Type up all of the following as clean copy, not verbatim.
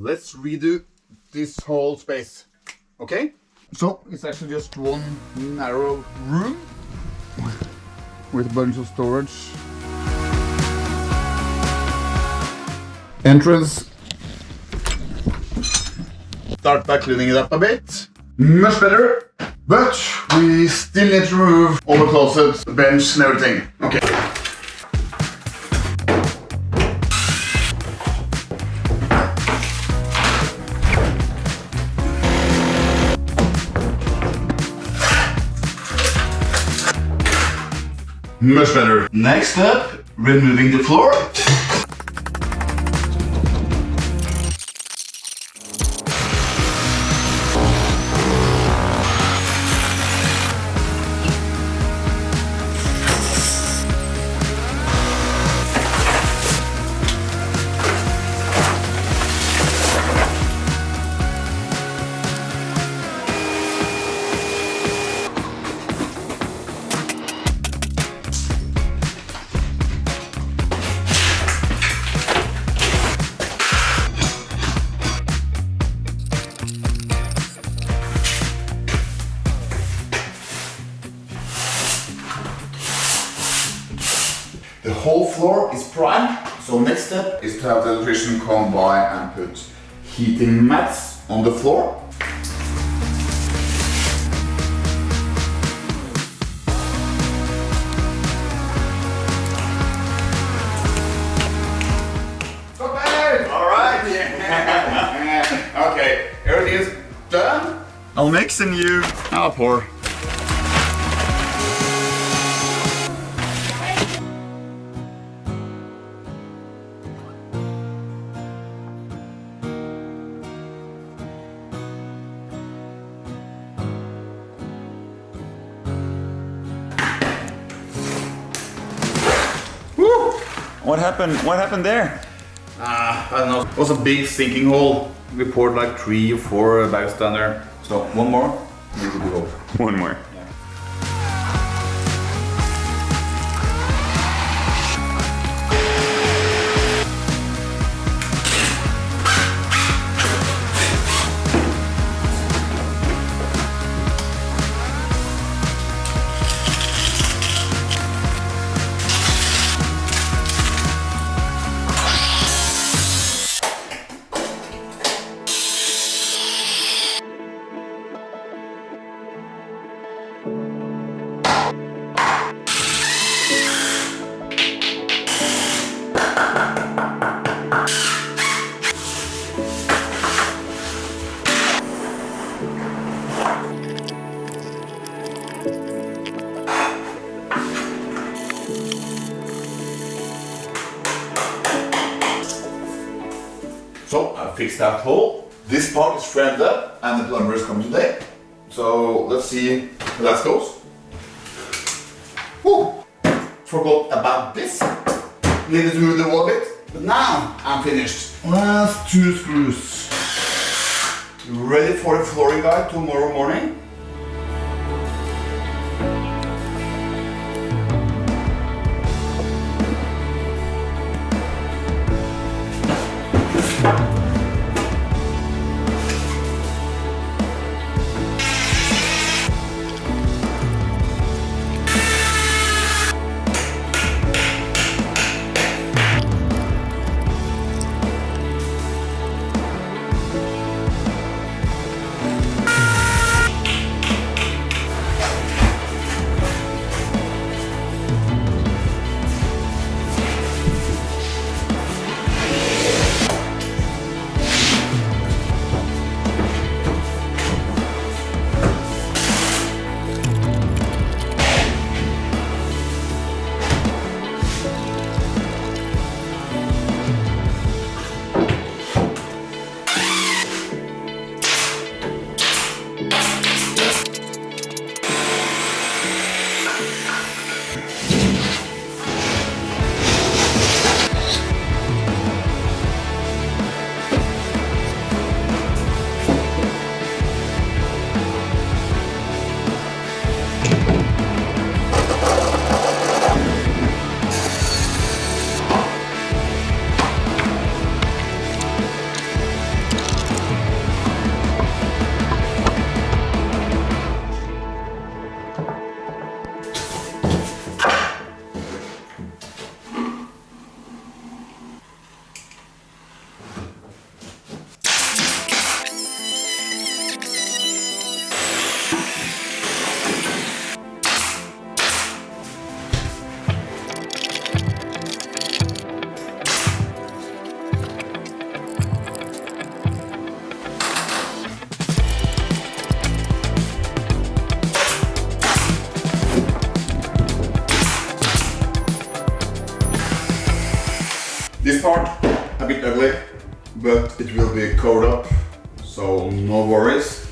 let's redo this whole space. Okay? So it's actually just one narrow room with a bunch of storage. Entrance. Start by cleaning it up a bit. Much better. But we still need to remove all the closets, the bench and everything. Okay. Much better. Next up, removing the floor. The whole floor is prime, so next step is to have the electrician come by and put heating mats on the floor. Alright! Okay, everything is done. I'll mix and I'll pour. What happened? What happened there? I don't know. It was a big sinking hole. We poured like 3 or 4 bags down there. So one more. Maybe we go. One more. So I fixed that hole. This part is framed up and the plumber is coming today. So let's see how that goes. Whew. Forgot about this. Needed to move the wall a bit, but now I'm finished. Last 2 screws. Ready for the flooring guy tomorrow morning. it will be covered up, so no worries.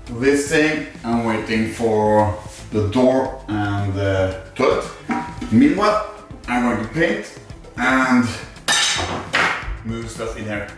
This thing, I'm waiting for the door and the toilet. Meanwhile, I'm going to paint and move stuff in here.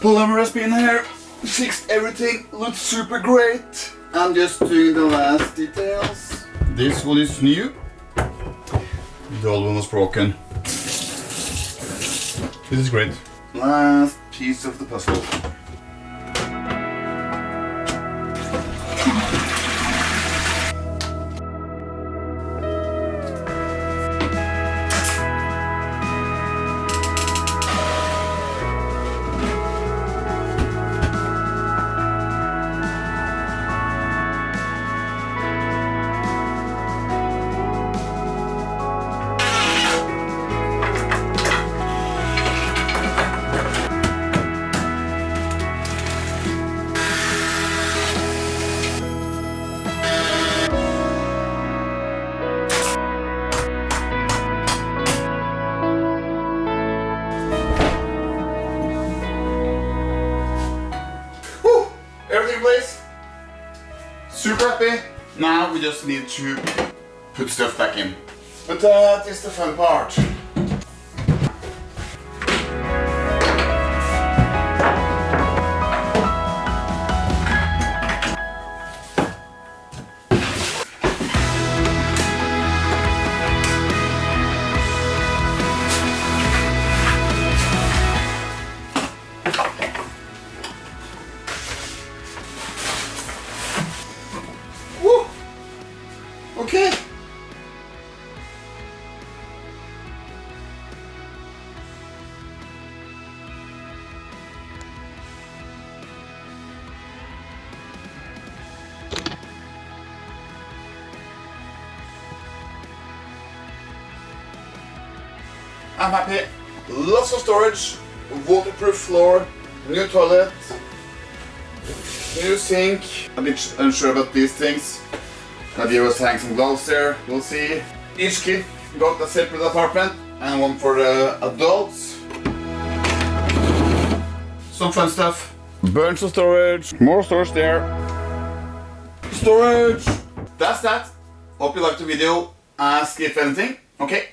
Plumber has been here, fixed everything, looks super great. I'm just doing the last details. This one is new. The old one was broken. This is great. Last piece of the puzzle. Everything plays. Super happy. Now we just need to put stuff back in. But that is the fun part. I'm happy. Lots of storage, waterproof floor, new toilet, new sink. I'm a bit unsure about these things. Nadia was hanging some gloves there, we'll see. Each kid got a separate apartment and one for the adults. Some fun stuff. Bunch of storage, more storage there. Storage! That's that. Hope you liked the video. Ask if anything. Okay.